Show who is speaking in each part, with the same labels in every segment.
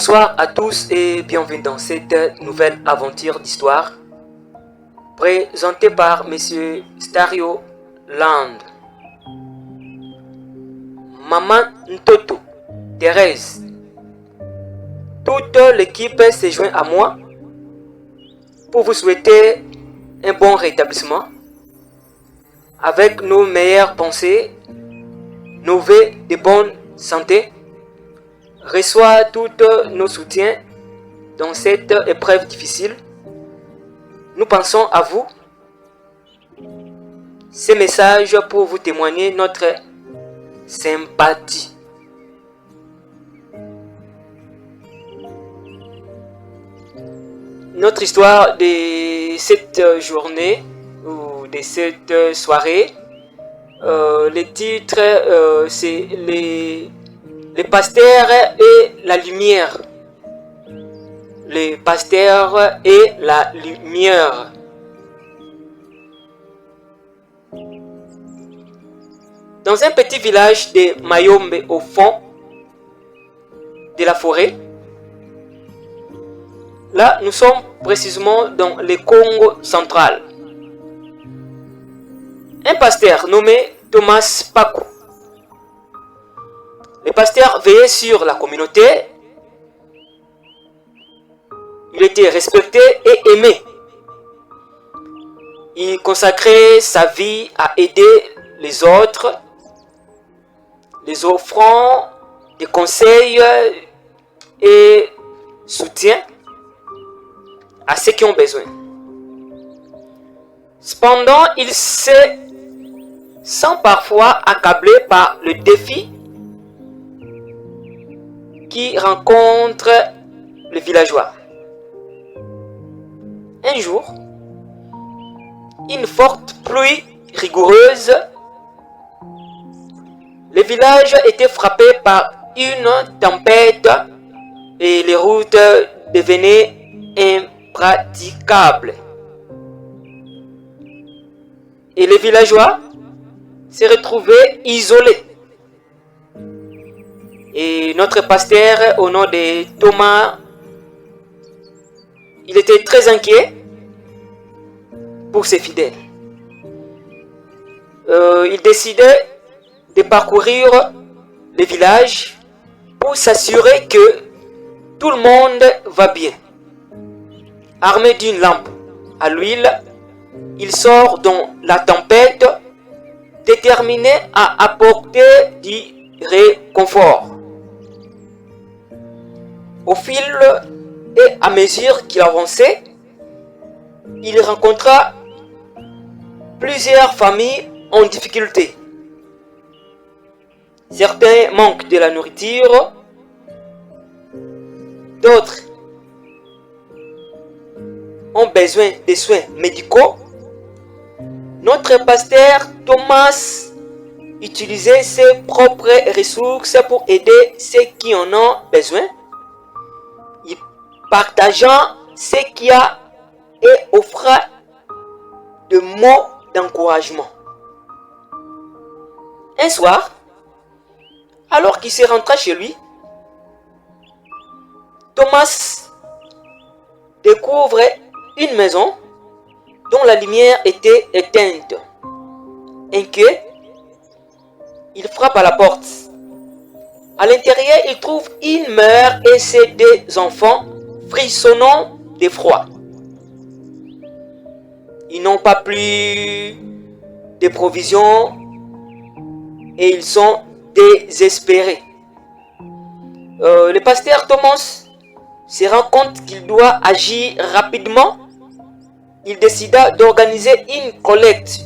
Speaker 1: Bonsoir à tous et bienvenue dans cette nouvelle aventure d'histoire présentée par Monsieur Stario Land. Maman Ntoto, Thérèse, toute l'équipe se joint à moi pour vous souhaiter un bon rétablissement avec nos meilleures pensées, nos vœux de bonne santé. Reçoit tous nos soutiens dans cette épreuve difficile. Nous pensons à vous. Ces messages pour vous témoigner notre sympathie. Notre histoire de cette journée ou de cette soirée, le titre c'est les pasteurs et la lumière. Les pasteurs et la lumière. Dans un petit village de Mayombe au fond de la forêt, là nous sommes précisément dans le Congo central. Un pasteur nommé Thomas Paku. Le pasteur veillait sur la communauté. Il était respecté et aimé. Il consacrait sa vie à aider les autres, les offrant des conseils et soutien à ceux qui ont besoin. Cependant, il se sent parfois accablé par le défi qui rencontre les villageois. Un jour, une forte pluie rigoureuse, le village était frappé par une tempête et les routes devenaient impraticables. Et les villageois se retrouvaient isolés. Et notre pasteur, au nom de Thomas, il était très inquiet pour ses fidèles. Il décidait de parcourir le village pour s'assurer que tout le monde va bien. Armé d'une lampe à l'huile, il sort dans la tempête, déterminé à apporter du réconfort. Au fil et à mesure qu'il avançait, il rencontra plusieurs familles en difficulté. Certains manquent de la nourriture, d'autres ont besoin de soins médicaux. Notre pasteur Thomas utilisait ses propres ressources pour aider ceux qui en ont besoin, partageant ce qu'il y a et offrant de mots d'encouragement. Un soir, alors qu'il se rentra chez lui, Thomas découvre une maison dont la lumière était éteinte. Inquiet, il frappe à la porte. À l'intérieur, il trouve une mère et ses deux enfants frissonnant de froid. Ils n'ont pas plus de provisions et ils sont désespérés. Le pasteur Thomas se rend compte qu'il doit agir rapidement. Il décida d'organiser une collecte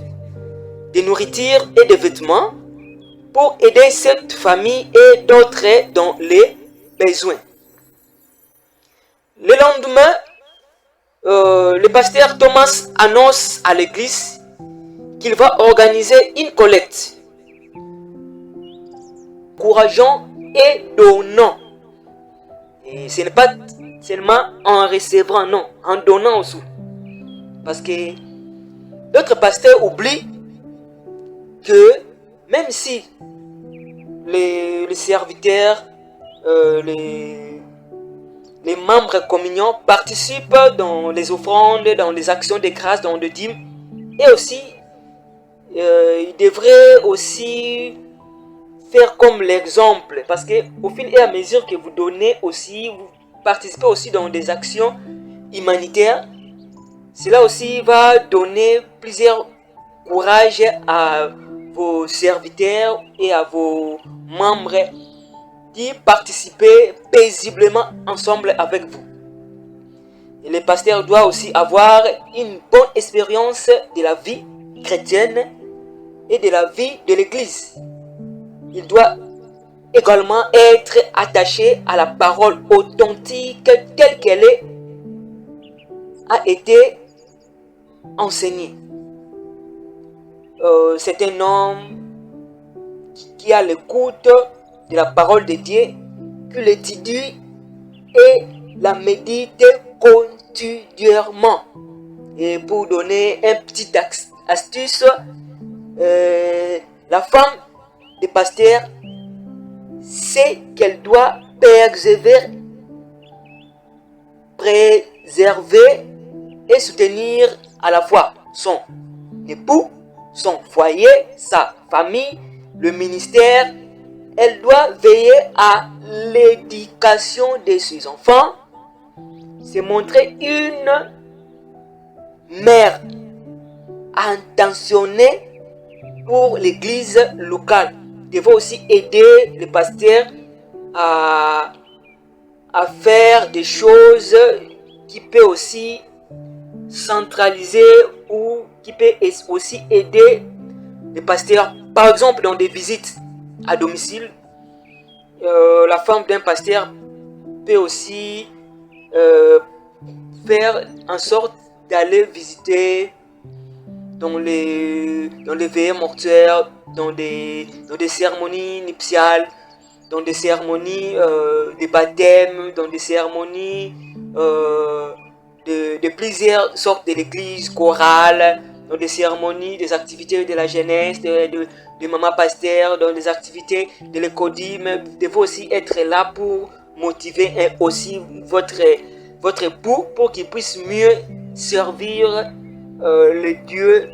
Speaker 1: de nourriture et de vêtements pour aider cette famille et d'autres dans les besoins. Le lendemain, le pasteur Thomas annonce à l'église qu'il va organiser une collecte, encourageant et donnant. Et ce n'est pas seulement en recevant, non, en donnant aussi. Parce que d'autres pasteurs oublient que même si les serviteurs, les membres communion participent dans les offrandes, dans les actions de grâce, dans le dîme. Et aussi, ils devraient aussi faire comme l'exemple. Parce qu'au fil et à mesure que vous donnez aussi, vous participez aussi dans des actions humanitaires. Cela aussi va donner plusieurs courage à vos serviteurs et à vos membres d'y participer paisiblement ensemble avec vous. Et le pasteur doit aussi avoir une bonne expérience de la vie chrétienne et de la vie de l'Église. Il doit également être attaché à la parole authentique telle qu'elle a été enseignée. C'est un homme qui a l'écoute de la parole de Dieu, qui l'étudie et la médite continuellement. Et pour donner un petit astuce, la femme du pasteur sait qu'elle doit préserver et soutenir à la fois son époux, son foyer, sa famille, le ministère. Elle doit veiller à l'éducation de ses enfants, se montrer une mère intentionnée pour l'église locale. Elle doit aussi aider le pasteur à faire des choses qui peut aussi centraliser ou qui peut aussi aider le pasteur, par exemple dans des visites à domicile. La femme d'un pasteur peut aussi faire en sorte d'aller visiter dans les veillées mortuaires, dans des cérémonies nuptiales, dans des cérémonies de baptême, dans des cérémonies de plusieurs sortes de l'église chorale, dans des cérémonies, des activités de la jeunesse, de maman pasteur, dans des activités de l'écodime. Vous devez aussi être là pour motiver aussi votre époux pour qu'il puisse mieux servir le Dieu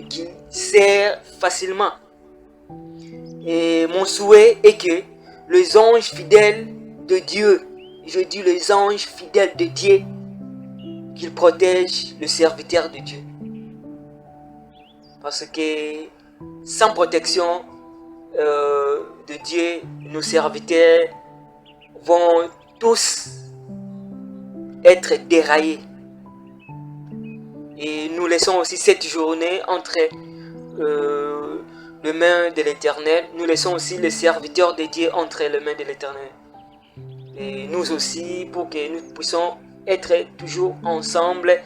Speaker 1: qui sert facilement. Et mon souhait est que les anges fidèles de Dieu, je dis les anges fidèles de Dieu, qu'ils protègent le serviteur de Dieu. Parce que sans protection de Dieu, nos serviteurs vont tous être déraillés. Et nous laissons aussi cette journée entre les mains de l'Éternel. Nous laissons aussi les serviteurs de Dieu entre les mains de l'Éternel. Et nous aussi, pour que nous puissions être toujours ensemble,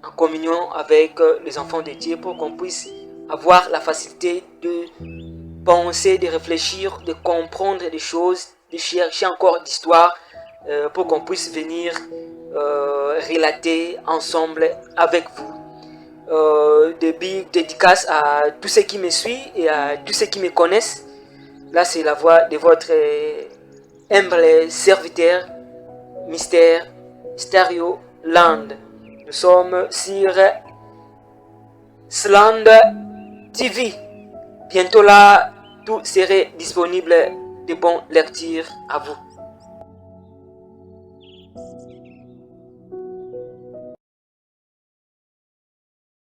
Speaker 1: en communion avec les enfants de Dieu, pour qu'on puisse avoir la facilité de penser, de réfléchir, de comprendre des choses, de chercher encore d'histoire, pour qu'on puisse venir relater ensemble avec vous. Des big dédicaces à tous ceux qui me suivent et à tous ceux qui me connaissent. Là, c'est la voix de votre humble serviteur, Mystère Stereo Land. Nous sommes sur Sland TV. Bientôt là, tout serait disponible. De bonnes lectures à vous.